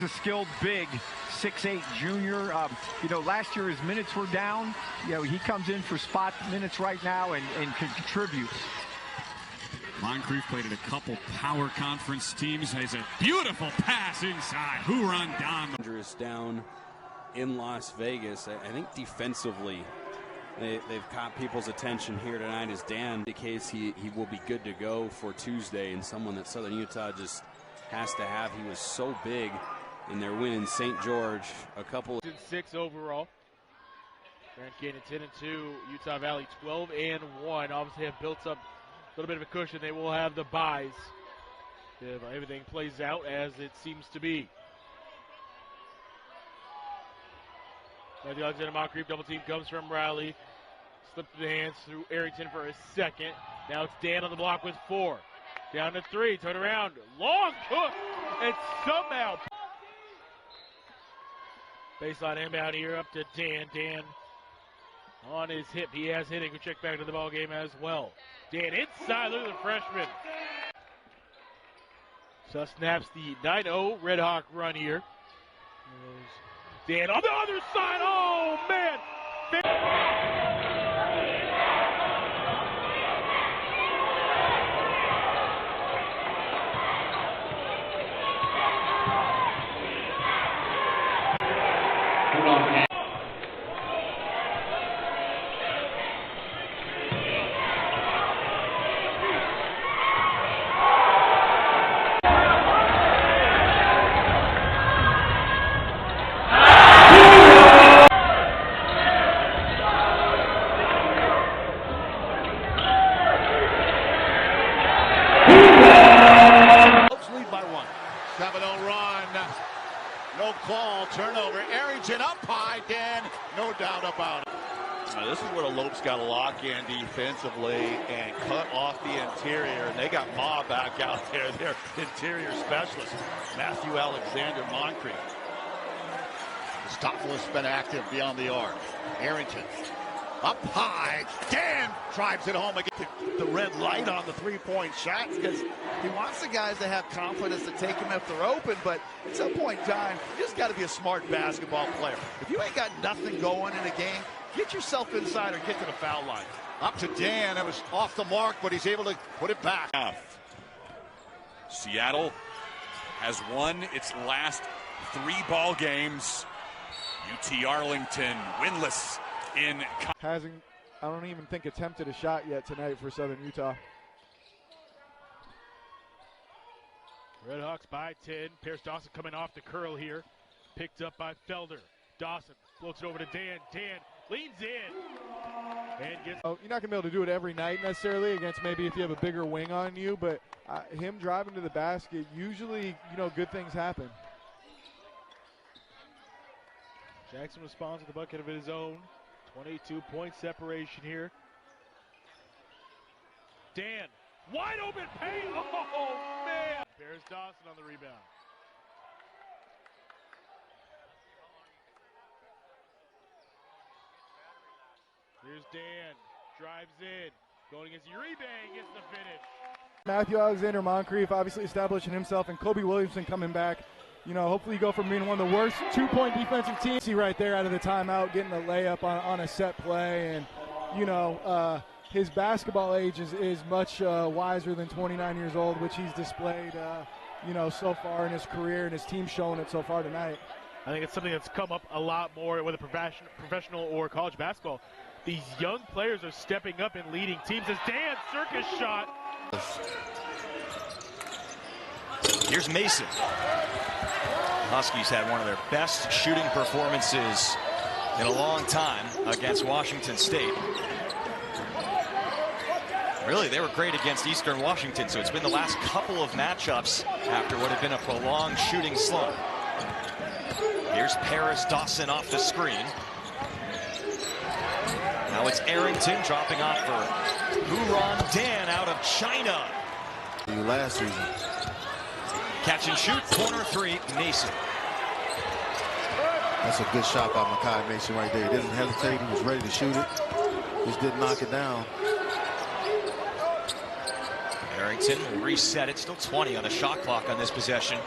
The skilled big 6'8" junior. Last year his minutes were down. He comes in for spot minutes right now and contributes. Moncrief played at a couple power conference teams. Has a beautiful pass inside. Houran down in Las Vegas. I think defensively they've caught people's attention here tonight as Dan indicates he will be good to go for Tuesday, and someone that Southern Utah just has to have. He was so big in their win in St. George. A couple 6 overall. Grand Canyon 10-2, Utah Valley 12-1. Obviously have built up a little bit of a cushion. They will have the buys if everything plays out as it seems to be. Matthew Alexander Moncrief double team comes from Riley. Slipped through the hands through Arrington for a second. Now it's Dan on the block with 4. Down to 3, turn around, long cook, and somehow baseline inbound here up to Dan. Dan on his hip. He has hitting. We check back to the ball game as well. Dan inside. Look at the freshman. So snaps the 9-0 Red Hawk run here. Dan on the other side. Oh, man. No call, turnover. Arrington up high, Dan. No doubt about it. This is where the Lopes got to lock in defensively and cut off the interior. And they got Ma back out there, their interior specialist, Matthew Alexander Moncrief. Stopful's been active beyond the arc. Arrington up high. Dan drives it home again. The red light on the three-point shots because he wants the guys to have confidence to take them if they're open, but at some point in time, you just got to be a smart basketball player. If you ain't got nothing going in a game, get yourself inside or get to the foul line. Up to Dan. It was off the mark, but he's able to put it back. Seattle has won its last 3 ball games. UT Arlington winless in. Hasn't, I don't even think, attempted a shot yet tonight for Southern Utah. Redhawks by 10. Pierce Dawson coming off the curl here. Picked up by Felder. Dawson floats it over to Dan. Dan leans in. And gets. Oh, you're not going to be able to do it every night necessarily against maybe if you have a bigger wing on you, but him driving to the basket, usually, good things happen. Jackson responds with a bucket of his own. 22-point separation here. Dan, wide open paint. Oh, man. Bears Dawson on the rebound. Here's Dan, drives in, going against Uribe, gets the finish. Matthew Alexander Moncrief obviously establishing himself, and Kobe Williamson coming back. Hopefully you go from being one of the worst 2-point defensive teams. See right there out of the timeout, getting a layup on a set play. And, his basketball age is much wiser than 29 years old, which he's displayed, so far in his career, and his team's showing it so far tonight. I think it's something that's come up a lot more, whether professional or college basketball. These young players are stepping up and leading teams. As Dan circus shot. Here's Mason. Huskies had one of their best shooting performances in a long time against Washington State. Really, they were great against Eastern Washington, so it's been the last couple of matchups after what had been a prolonged shooting slump. Here's Paris Dawson off the screen. Now it's Arrington dropping off for Houran Dan out of China. Last season. Catch and shoot, corner 3, Mason. That's a good shot by Makai Mason right there. He didn't hesitate. He was ready to shoot it. Just didn't knock it down. Arrington will reset it. Still 20 on the shot clock on this possession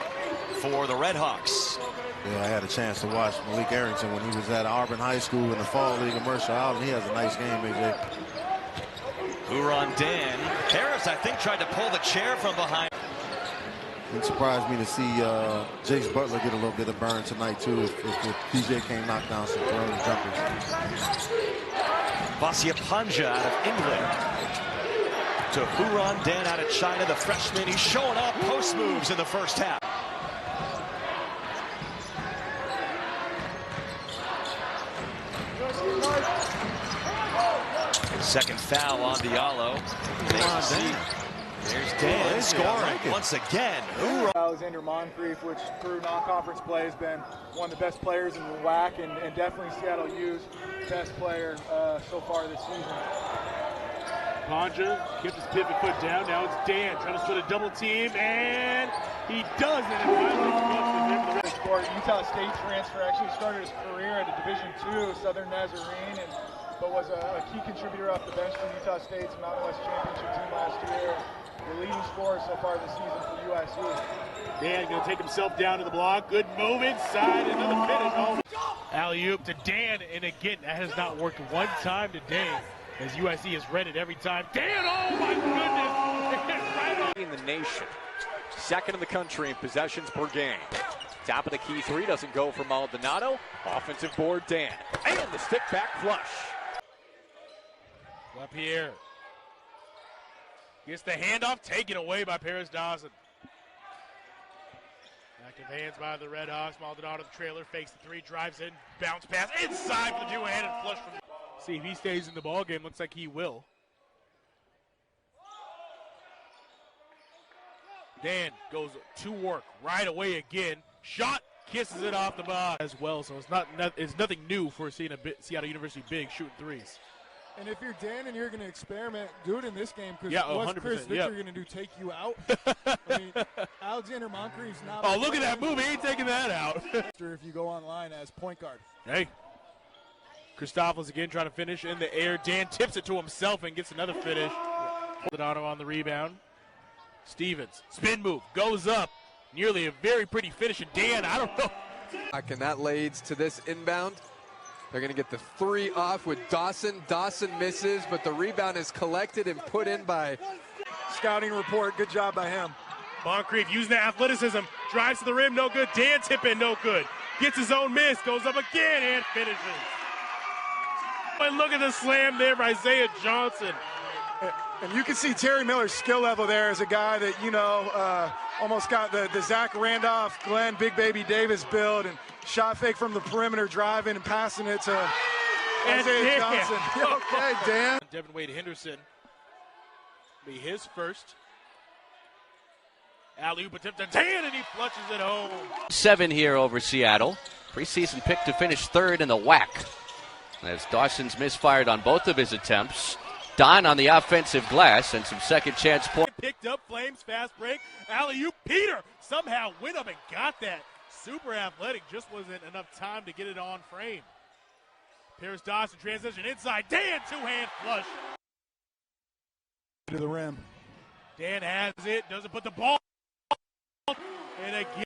for the Red Hawks. Yeah, I had a chance to watch Malik Arrington when he was at Auburn High School in the Fall League in Mercer Island. He has a nice game, AJ. Houran Dan. Harris, I think, tried to pull the chair from behind. It surprised me to see Jace Butler get a little bit of burn tonight, too, if PJ can't knock down some throwing jumpers. Vasya Panja out of England. To Houran Dan out of China, the freshman. He's showing off post moves in the first half. Second foul on Diallo. There's Dan scoring once again. Alexander Moncrief, which through non-conference play has been one of the best players in the WAC, and definitely Seattle U's best player so far this season. Panja gets his pivot foot down. Now it's Dan trying to split a double team, and he does it. And finally Utah State transfer, actually started his career at a Division II Southern Nazarene, but was a key contributor off the bench for Utah State's Mountain West Championship team last year. The leading scorer so far this season for USC. Dan going to take himself down to the block. Good move inside. Another finish. Alley-oop to Dan. And again, that has not worked one time today as USC has read it every time. Dan, oh my goodness. Right on. In the nation. Second in the country in possessions per game. Top of the key three doesn't go for Maldonado. Offensive board, Dan. And the stick back flush. Up here. Gets the handoff taken away by Paris Dawson. Active hands by the Red Hawks. Maldonado the trailer, fakes the three, drives in, bounce pass inside for the two-handed flush from. See if he stays in the ball game. Looks like he will. Dan goes to work right away again. Shot, kisses it off the bar as well. So it's nothing new for seeing Seattle University big shooting threes. And if you're Dan and you're going to experiment, do it in this game, because what's 100%, Chris Victor going to do, take you out? I mean, Alexander Moncrief's not. Oh, look at that move. He ain't taking that out. If you go online as point guard. Hey. Christopoulos again trying to finish in the air. Dan tips it to himself and gets another finish. Maldonado on the rebound. Stevens, spin move, goes up. Nearly a very pretty finish. And Dan, I don't know. And that leads to this inbound. They're going to get the three off with Dawson. Dawson misses, but the rebound is collected and put in by. Scouting report, good job by him. Moncrief using the athleticism, drives to the rim, no good. Dan tip in, no good. Gets his own miss, goes up again and finishes. But look at the slam there by Isaiah Johnson. And you can see Terry Miller's skill level there as a guy that, almost got the Zach Randolph, Glenn, Big Baby Davis build, and shot fake from the perimeter, driving and passing it to Isaiah Johnson. Okay, Dan. Devin Wade Henderson be his first. Alley-oop attempt to Dan, and he flushes it home. 7 here over Seattle. Preseason pick to finish third in the WAC. As Dawson's misfired on both of his attempts. Don on the offensive glass and some second chance points. Picked up, Flames fast break. Alley-oop, Peter somehow went up and got that. Super athletic, just wasn't enough time to get it on frame. Paris Dawson transition inside. Dan two-hand flush. To the rim. Dan has it, doesn't put the ball. And again.